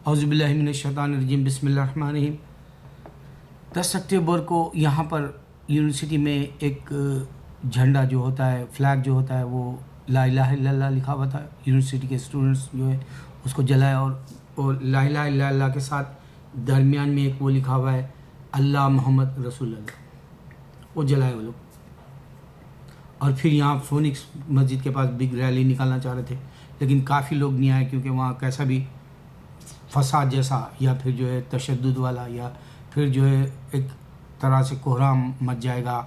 اعوذ باللہ من الشیطان الرجیم، بسم اللہ الرحمن الرحیم۔ 10 اکتوبر کو یہاں پر یونیورسٹی میں ایک جھنڈا جو ہوتا ہے، فلیگ جو ہوتا ہے، وہ لا الہ الا اللہ لکھا ہوا تھا۔ یونیورسٹی کے اسٹوڈنٹس جو ہے اس کو جلایا، اور لا الہ الا اللہ کے ساتھ درمیان میں ایک وہ لکھا ہوا ہے اللہ محمد رسول اللہ، وہ جلائے وہ لوگ۔ اور پھر یہاں فونکس مسجد کے پاس بگ ریلی نکالنا چاہ رہے تھے، لیکن کافی لوگ نہیں آئے، کیونکہ وہاں کیسا بھی فساد جیسا یا پھر جو ہے تشدد والا یا پھر جو ہے ایک طرح سے کوہرام مچ جائے گا،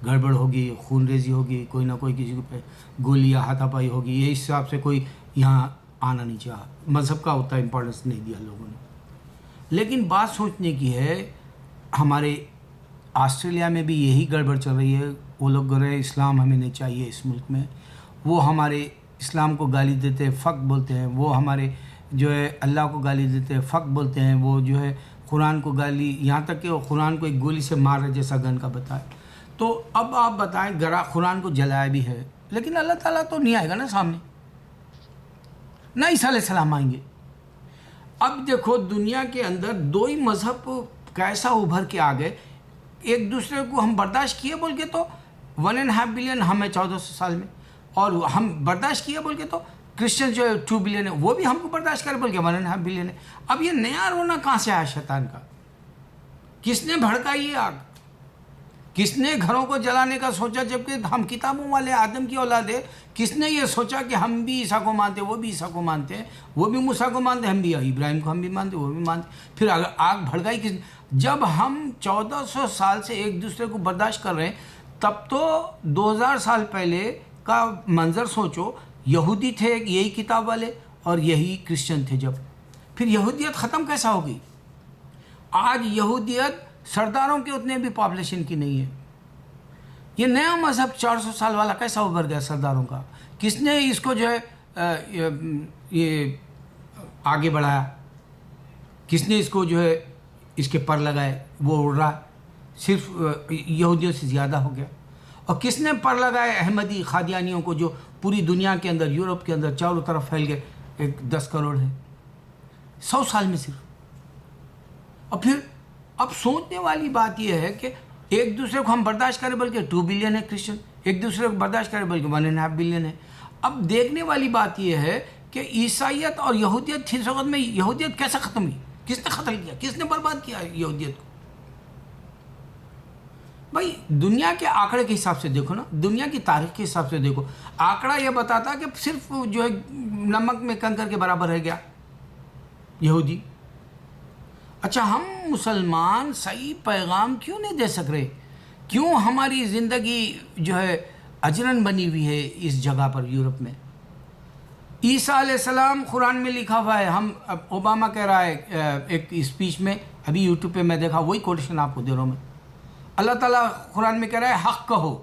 گڑبڑ ہوگی، خون ریزی ہوگی، کوئی نہ کوئی کسی پہ گولی یا ہاتھا پائی ہوگی، یہ حساب سے کوئی یہاں آنا نہیں چاہا۔ مذہب کا اتنا امپورٹنس نہیں دیا لوگوں نے۔ لیکن بات سوچنے کی ہے، ہمارے آسٹریلیا میں بھی یہی گڑبڑ چل رہی ہے۔ وہ لوگ کہہ رہے ہیں اسلام ہمیں نہیں چاہیے اس ملک میں، وہ ہمارے اسلام کو گالی دیتے ہیں، فق بولتے ہیں، وہ ہمارے جو ہے اللہ کو گالی دیتے ہیں، فق بولتے ہیں، وہ جو ہے قرآن کو گالی، یہاں تک کہ وہ قرآن کو ایک گولی سے مار رہے جیسا گن کا بتائے۔ تو اب آپ بتائیں، قرآن کو جلایا بھی ہے، لیکن اللہ تعالیٰ تو نہیں آئے گا نا سامنے، نہ عیسیٰ علیہ السلام آئیں گے۔ اب دیکھو دنیا کے اندر دو ہی مذہب کیسا ابھر کے آ گئے، ایک دوسرے کو ہم برداشت کیے بول کے تو 1.5 بلین ہم ہیں 1400 سال میں، اور ہم برداشت کیے بول کے تو کرسچن جو ہے 2 بلین ہے، وہ بھی ہم کو برداشت کرے بول کے 1.5 بلین ہے۔ اب یہ نیا رونا کہاں سے آیا شیطان کا؟ کس نے بھڑکائی یہ آگ؟ کس نے گھروں کو جلانے کا سوچا جبکہ ہم کتابوں والے آدم کی اولاد ہے؟ کس نے یہ سوچا کہ ہم بھی عیسیٰ کو مانتے، وہ بھی عیسیٰ کو مانتے ہیں، وہ بھی موسیٰ کو مانتے، ہم بھی ابراہیم کو ہم بھی مانتے، وہ بھی مانتے؟ پھر اگر آگ بھڑکائی کس نے؟ جب ہم 1400 سال سے ایک دوسرے کو برداشت کر رہے ہیں، تب تو 2000 سال پہلے کا منظر سوچو، یہودی تھے یہی کتاب والے اور یہی کرسچن تھے، جب پھر یہودیت ختم کیسا ہوگی؟ آج یہودیت سرداروں کے اتنے بھی پاپولیشن کی نہیں ہے۔ یہ نیا مذہب 400 سال والا کیسا ابھر گیا سرداروں کا؟ کس نے اس کو جو ہے یہ آگے بڑھایا؟ کس نے اس کو جو ہے اس کے پر لگائے؟ وہ اڑ رہا صرف یہودیوں سے زیادہ ہو گیا۔ اور کس نے پر لگائے احمدی قادیانیوں کو، جو پوری دنیا کے اندر، یورپ کے اندر چاروں طرف پھیل گئے، 10 کروڑ ہے 100 سال میں صرف۔ اور پھر اب سوچنے والی بات یہ ہے کہ ایک دوسرے کو ہم برداشت کریں بلکہ 2 بلین ہے کرسچن، ایک دوسرے کو برداشت کریں بلکہ 1.5 بلین ہے۔ اب دیکھنے والی بات یہ ہے کہ عیسائیت اور یہودیت تھی اس وقت میں، یہودیت کیسے ختم ہوئی؟ کس نے قتل کیا؟ کس نے برباد کیا یہودیت کو؟ بھائی دنیا کے آنکڑے کے حساب سے دیکھو نا، دنیا کی تاریخ کے حساب سے دیکھو، آنکڑا یہ بتاتا کہ صرف جو ہے نمک میں کنکر کے برابر رہ گیا یہودی۔ اچھا ہم مسلمان صحیح پیغام کیوں نہیں دے سک رہے؟ کیوں ہماری زندگی جو ہے اجرن بنی ہوئی ہے اس جگہ پر یورپ میں؟ عیسیٰ علیہ السلام قرآن میں لکھا ہوا ہے، ہم اوباما کہہ رہا ہے ایک اسپیچ میں، ابھی یوٹیوب پہ میں دیکھا، وہی کوٹیشن آپ کو دے رہا ہوں میں۔ اللہ تعالیٰ قرآن میں کہہ رہا ہے حق کہو۔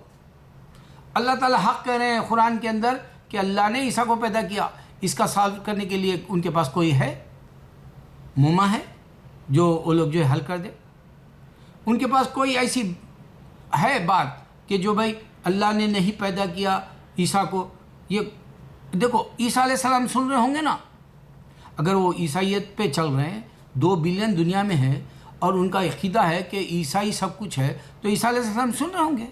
اللہ تعالیٰ حق کہہ رہے ہیں قرآن کے اندر کہ اللہ نے عیسیٰ کو پیدا کیا، اس کا سالو کرنے کے لیے ان کے پاس کوئی ہے، موما ہے جو وہ لوگ جو ہے حل کر دے؟ ان کے پاس کوئی ایسی ہے بات کہ جو بھائی اللہ نے نہیں پیدا کیا عیسیٰ کو؟ یہ دیکھو عیسیٰ علیہ السلام سن رہے ہوں گے نا، اگر وہ عیسائیت پہ چل رہے ہیں، 2 بلین دنیا میں ہے اور ان کا عقیدہ ہے کہ عیسائی سب کچھ ہے، تو عیسیٰ علیہ السلام سن رہے ہوں گے،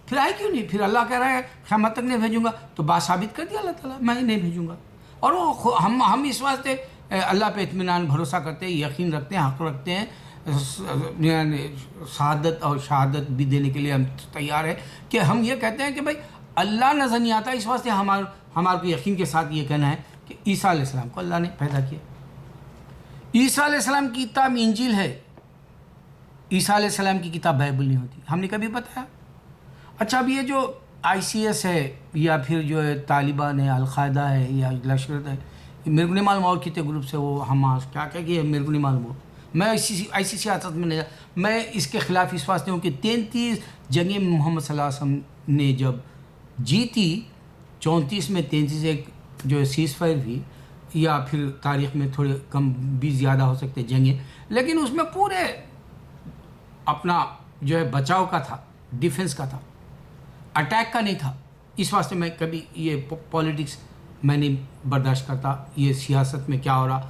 پھر آئے کیوں نہیں؟ پھر اللہ کہہ رہا ہے قیامت تک نہیں بھیجوں گا، تو بات ثابت کر دیا اللہ تعالییٰ، میں نہیں بھیجوں گا۔ اور وہ ہم اس واسطے اللہ پہ اطمینان بھروسہ کرتے ہیں، یقین رکھتے ہیں، حق رکھتے ہیں، شہادت اور شہادت بھی دینے کے لیے ہم تیار ہیں کہ ہم یہ کہتے ہیں کہ بھائی اللہ نظر نہیں آتا، اس واسطے ہمارے کو یقین کے ساتھ یہ کہنا ہے کہ عیسیٰ علیہ السلام کو اللہ نے پیدا کیا۔ عیسیٰ علیہ السلام کی کتاب انجیل ہے، عیسیٰ علیہ السلام کی کتاب بائبل نہیں ہوتی، ہم نے کبھی بتایا؟ اچھا اب یہ جو ICS ہے یا پھر جو ہے طالبان ہے، القاعدہ ہے یا لشکر ہے، میرے کو نہیں معلوم اور کتنے گروپ سے، وہ حماس کیا کہ میرے کو نہیں معلوم، ہو میں ایسی سیاست میں نہیں میں اس کے خلاف اس واسطے ہوں کہ 33 جنگیں محمد صلی اللہ علیہ وسلم نے جب جیتی، 34 میں 33 ایک جو ہے سیز فائر بھی، یا پھر تاریخ میں تھوڑے کم بھی زیادہ ہو سکتے جنگیں، لیکن اس میں پورے اپنا جو ہے بچاؤ کا تھا، ڈیفنس کا تھا، اٹیک کا نہیں تھا۔ اس واسطے میں کبھی یہ پولیٹکس میں نہیں برداشت کرتا، یہ سیاست میں کیا ہو رہا،